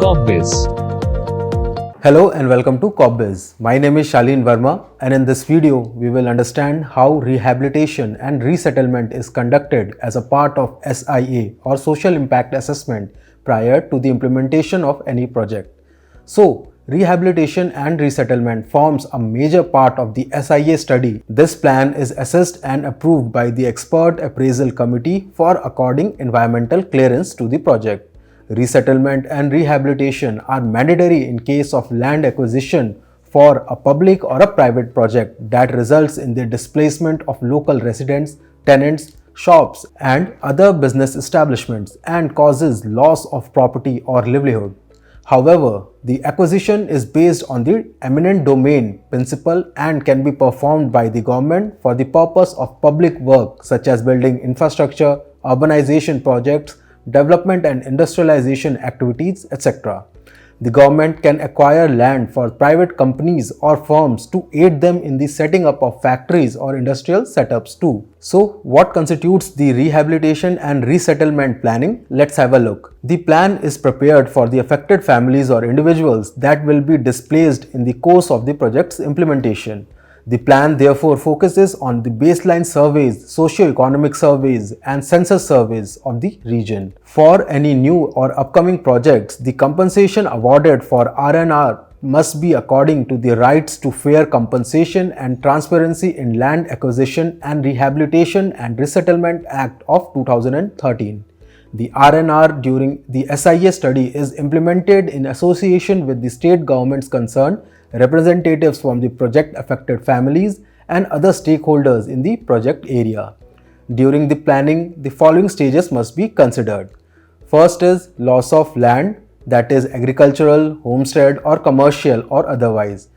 Corpbiz. Hello and welcome to Corpbiz. My name is Shalin Verma, and in this video we will understand how rehabilitation and resettlement is conducted as a part of SIA or Social Impact Assessment prior to the implementation of any project. So, rehabilitation and resettlement forms a major part of the SIA study. This plan is assessed and approved by the Expert Appraisal Committee for according environmental clearance to the project. Resettlement and rehabilitation are mandatory in case of land acquisition for a public or a private project that results in the displacement of local residents, tenants, shops, and other business establishments and causes loss of property or livelihood. However, the acquisition is based on the eminent domain principle and can be performed by the government for the purpose of public work such as building infrastructure, urbanization projects, development and industrialization activities, etc. The government can acquire land for private companies or firms to aid them in the setting up of factories or industrial setups too. So, what constitutes the rehabilitation and resettlement planning? Let's have a look. The plan is prepared for the affected families or individuals that will be displaced in the course of the project's implementation. The plan therefore focuses on the baseline surveys, socio-economic surveys and census surveys of the region. For any new or upcoming projects, the compensation awarded for R&R must be according to the rights to fair compensation and transparency in Land Acquisition and Rehabilitation and Resettlement Act of 2013. The R&R during the SIA study is implemented in association with the state governments concerned, representatives from the project affected families and other stakeholders in the project area. During the planning, the following stages must be considered. First is loss of land, that is agricultural, homestead or commercial or otherwise.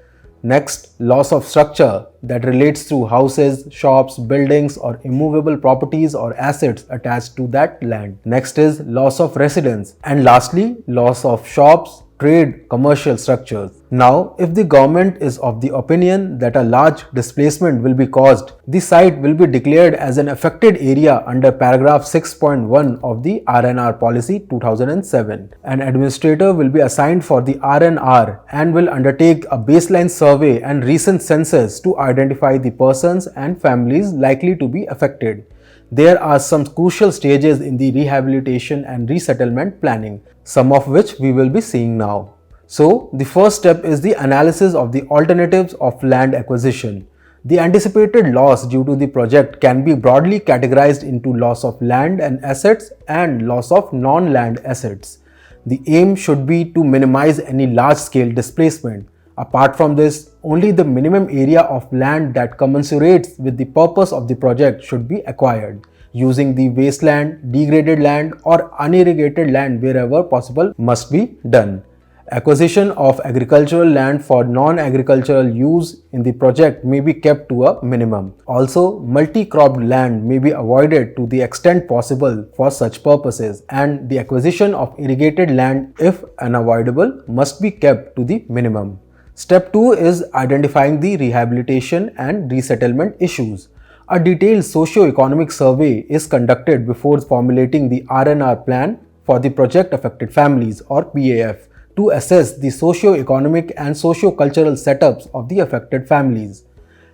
Next, loss of structure that relates to houses, shops, buildings or immovable properties or assets attached to that land. Next is loss of residence, and lastly, loss of shops, trade, commercial structures. Now, if the government is of the opinion that a large displacement will be caused, the site will be declared as an affected area under paragraph 6.1 of the R&R policy 2007. An administrator will be assigned for the R&R and will undertake a baseline survey and recent census to identify the persons and families likely to be affected. There are some crucial stages in the rehabilitation and resettlement planning, some of which we will be seeing now. So, the first step is the analysis of the alternatives of land acquisition. The anticipated loss due to the project can be broadly categorized into loss of land and assets and loss of non-land assets. The aim should be to minimize any large-scale displacement. Apart from this, only the minimum area of land that commensurates with the purpose of the project should be acquired. Using the wasteland, degraded land or unirrigated land wherever possible must be done. Acquisition of agricultural land for non-agricultural use in the project may be kept to a minimum. Also, multi-cropped land may be avoided to the extent possible for such purposes, and the acquisition of irrigated land, if unavoidable, must be kept to the minimum. Step 2 is identifying the rehabilitation and resettlement issues. A detailed socio-economic survey is conducted before formulating the R&R plan for the project affected families or PAF to assess the socio-economic and socio-cultural setups of the affected families.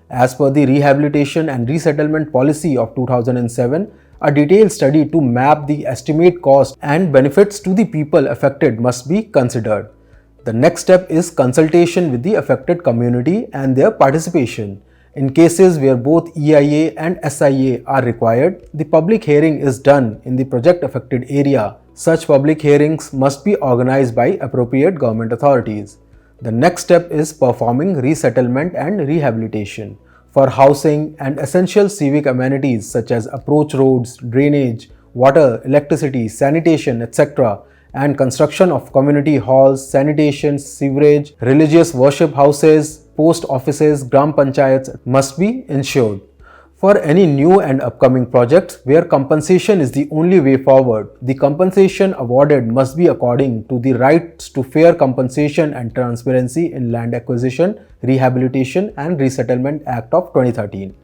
As per the Rehabilitation and Resettlement Policy of 2007, a detailed study to map the estimate cost and benefits to the people affected must be considered. The next step is consultation with the affected community and their participation. In cases where both EIA and SIA are required, the public hearing is done in the project affected area. Such public hearings must be organized by appropriate government authorities. The next step is performing resettlement and rehabilitation. For housing and essential civic amenities such as approach roads, drainage, water, electricity, sanitation, etc., and construction of community halls, sanitation, sewerage, religious worship houses, post offices, gram panchayats must be ensured. For any new and upcoming projects where compensation is the only way forward, the compensation awarded must be according to the rights to fair compensation and transparency in Land Acquisition, Rehabilitation and Resettlement Act of 2013.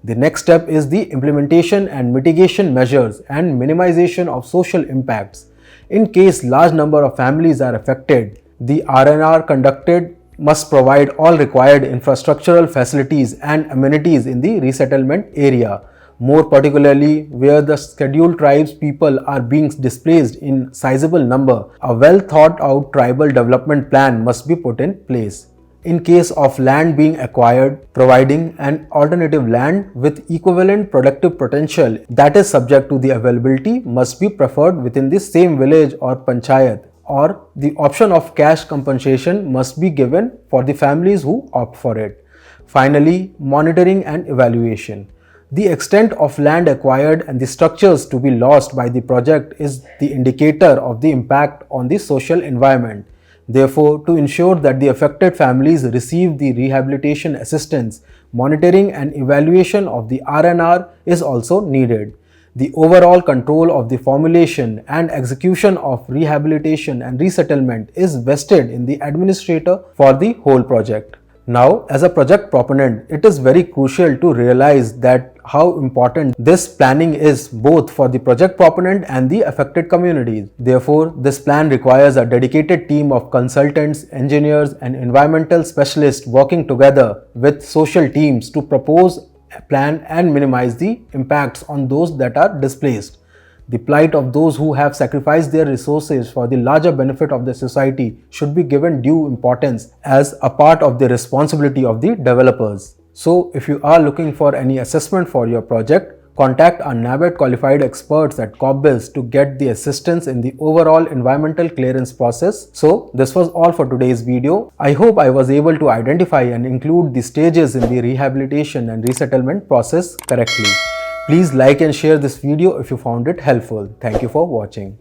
The next step is the implementation and mitigation measures and minimization of social impacts. In case large number of families are affected, the R&R conducted must provide all required infrastructural facilities and amenities in the resettlement area. More particularly, where the scheduled tribes people are being displaced in sizable number, a well thought out tribal development plan must be put in place. In case of land being acquired, providing an alternative land with equivalent productive potential that is subject to the availability must be preferred within the same village or panchayat, or the option of cash compensation must be given for the families who opt for it. Finally, monitoring and evaluation. The extent of land acquired and the structures to be lost by the project is the indicator of the impact on the social environment. Therefore, to ensure that the affected families receive the rehabilitation assistance, monitoring and evaluation of the R&R is also needed. The overall control of the formulation and execution of rehabilitation and resettlement is vested in the administrator for the whole project. Now, as a project proponent, it is very crucial to realize that how important this planning is both for the project proponent and the affected communities. Therefore, this plan requires a dedicated team of consultants, engineers, and environmental specialists working together with social teams to propose, plan, and minimize the impacts on those that are displaced. The plight of those who have sacrificed their resources for the larger benefit of the society should be given due importance as a part of the responsibility of the developers. So, if you are looking for any assessment for your project, contact our NABERD qualified experts at Corpbiz to get the assistance in the overall environmental clearance process. So, this was all for today's video. I hope I was able to identify and include the stages in the rehabilitation and resettlement process correctly. Please like and share this video if you found it helpful. Thank you for watching.